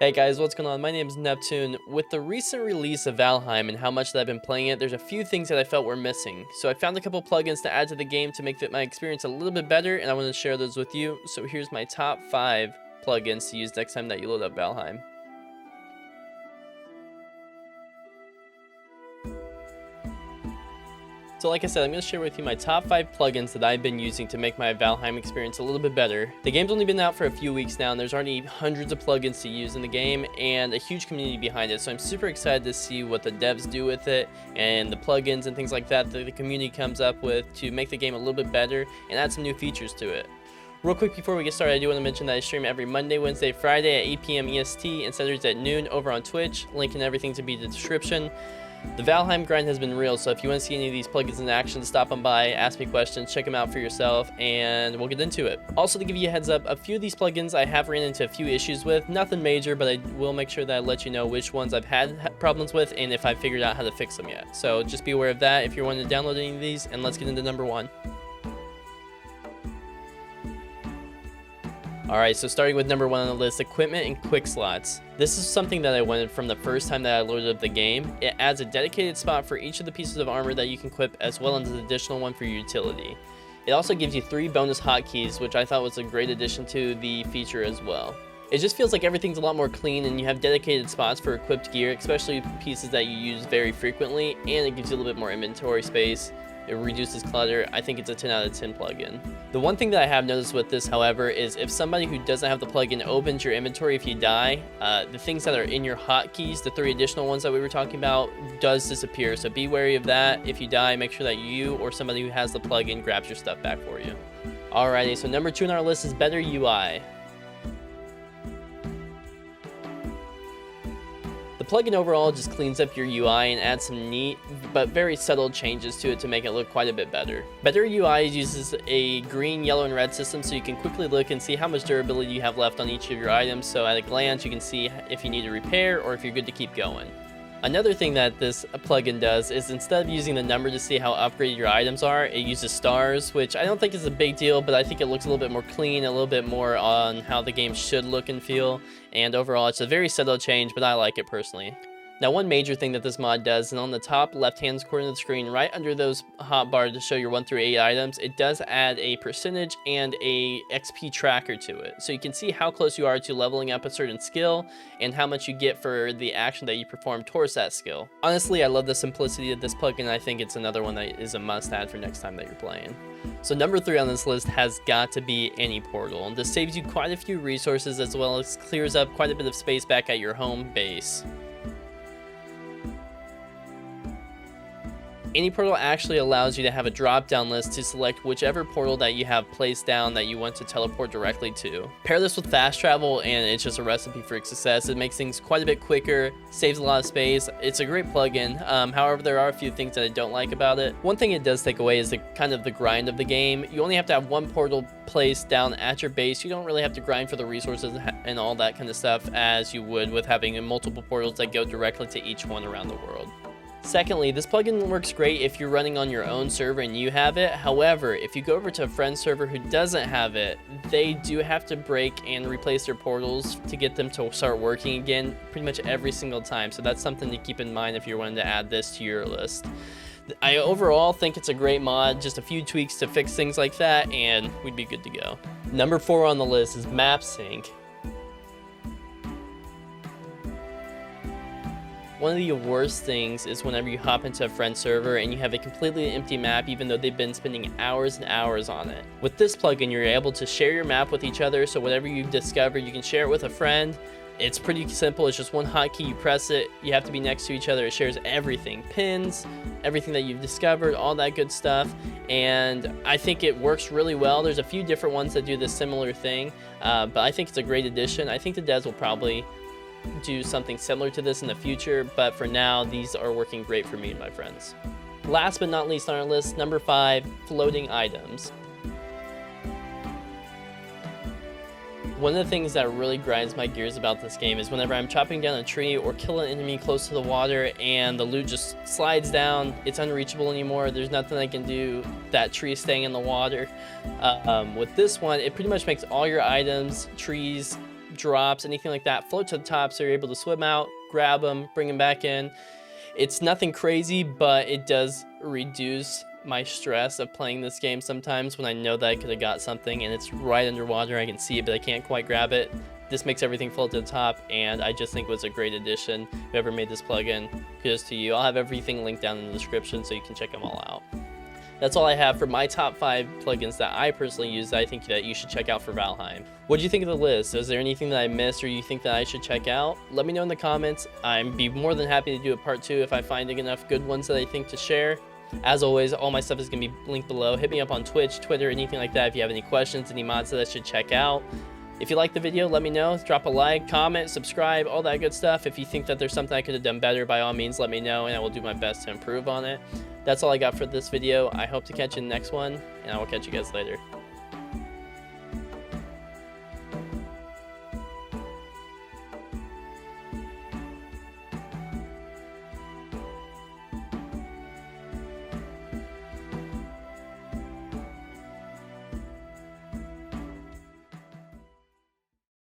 Hey guys, what's going on? My name is Neptune. With the recent release of Valheim and how much that I've been playing it, there's a few things that I felt were missing. So I found a couple plugins to add to the game to make my experience a little bit better, and I want to share those with you. So here's my top 5 plugins to use next time that you load up Valheim. So like I said, I'm going to share with you my top 5 plugins that I've been using to make my Valheim experience a little bit better. The game's only been out for a few weeks now, and there's already hundreds of plugins to use in the game and a huge community behind it. So I'm super excited to see what the devs do with it and the plugins and things like that the community comes up with to make the game a little bit better and add some new features to it. Real quick before we get started, I do want to mention that I stream every Monday, Wednesday, Friday at 8 p.m. EST and Saturdays at noon over on Twitch. Link and everything to be in the description. The Valheim grind has been real, so if you want to see any of these plugins in action, stop them by, ask me questions, check them out for yourself, and we'll get into it. Also, to give you a heads up, a few of these plugins I have ran into a few issues with. Nothing major, but I will make sure that I let you know which ones I've had problems with and if I've figured out how to fix them yet. So just be aware of that if you're wanting to download any of these, and let's get into number 1. Alright, so starting with number 1 on the list, equipment and quick slots. This is something that I wanted from the first time that I loaded up the game. It adds a dedicated spot for each of the pieces of armor that you can equip, as well as an additional one for your utility. It also gives you 3 bonus hotkeys, which I thought was a great addition to the feature as well. It just feels like everything's a lot more clean, and you have dedicated spots for equipped gear, especially pieces that you use very frequently, and it gives you a little bit more inventory space. It reduces clutter. I think it's a 10 out of 10 plugin. The one thing that I have noticed with this, however, is if somebody who doesn't have the plugin opens your inventory if you die, the things that are in your hotkeys, the 3 additional ones that we were talking about, does disappear. So be wary of that. If you die, make sure that you or somebody who has the plugin grabs your stuff back for you. Alrighty, so number 2 on our list is BetterUI. The plugin overall just cleans up your UI and adds some neat but very subtle changes to it to make it look quite a bit better. BetterUI uses a green, yellow, and red system, so you can quickly look and see how much durability you have left on each of your items, so at a glance you can see if you need to repair or if you're good to keep going. Another thing that this plugin does is instead of using the number to see how upgraded your items are, it uses stars, which I don't think is a big deal, but I think it looks a little bit more clean, a little bit more on how the game should look and feel, and overall it's a very subtle change, but I like it personally. Now, one major thing that this mod does, and on the top left-hand corner of the screen, right under those hotbars to show your 1 through 8 items, it does add a percentage and a XP tracker to it. So you can see how close you are to leveling up a certain skill and how much you get for the action that you perform towards that skill. Honestly, I love the simplicity of this plugin. I think it's another one that is a must-add for next time that you're playing. So number 3 on this list has got to be AnyPortal. This saves you quite a few resources as well as clears up quite a bit of space back at your home base. AnyPortal actually allows you to have a drop-down list to select whichever portal that you have placed down that you want to teleport directly to. Pair this with fast travel and it's just a recipe for success. It makes things quite a bit quicker, saves a lot of space. It's a great plugin. However, there are a few things that I don't like about it. One thing it does take away is the grind of the game. You only have to have 1 portal placed down at your base. You don't really have to grind for the resources and all that kind of stuff as you would with having multiple portals that go directly to each one around the world. Secondly, this plugin works great if you're running on your own server and you have it. However, if you go over to a friend's server who doesn't have it, they do have to break and replace their portals to get them to start working again pretty much every single time. So that's something to keep in mind if you're wanting to add this to your list. I overall think it's a great mod, just a few tweaks to fix things like that, and we'd be good to go. Number 4 on the list is Map Sync. One of the worst things is whenever you hop into a friend's server and you have a completely empty map even though they've been spending hours and hours on it. With this plugin, you're able to share your map with each other, so whatever you've discovered, you can share it with a friend. It's pretty simple. It's just 1 hotkey, you press it, you have to be next to each other. It shares everything, pins, everything that you've discovered, all that good stuff, and I think it works really well. There's a few different ones that do this similar thing, but I think it's a great addition. I think the devs will probably do something similar to this in the future, but for now these are working great for me and my friends. Last but not least on our list, number 5, floating items. One of the things that really grinds my gears about this game is whenever I'm chopping down a tree or kill an enemy close to the water and the loot just slides down, it's unreachable anymore, there's nothing I can do, that tree staying in the water. With this one, it pretty much makes all your items, trees, drops, anything like that, float to the top so you're able to swim out, grab them, bring them back in. It's nothing crazy, but it does reduce my stress of playing this game sometimes when I know that I could have got something and it's right underwater. I can see it, but I can't quite grab it. This makes everything float to the top, and I just think it was a great addition. Whoever made this plugin, kudos to you. I'll have everything linked down in the description so you can check them all out. That's all I have for my top 5 plugins that I personally use that I think that you should check out for Valheim. What do you think of the list? Is there anything that I missed or you think that I should check out? Let me know in the comments. I'd be more than happy to do a part 2 if I find enough good ones that I think to share. As always, all my stuff is going to be linked below. Hit me up on Twitch, Twitter, anything like that if you have any questions, any mods that I should check out. If you like the video, let me know. Drop a like, comment, subscribe, all that good stuff. If you think that there's something I could have done better, by all means, let me know, and I will do my best to improve on it. That's all I got for this video. I hope to catch you in the next one, and I will catch you guys later.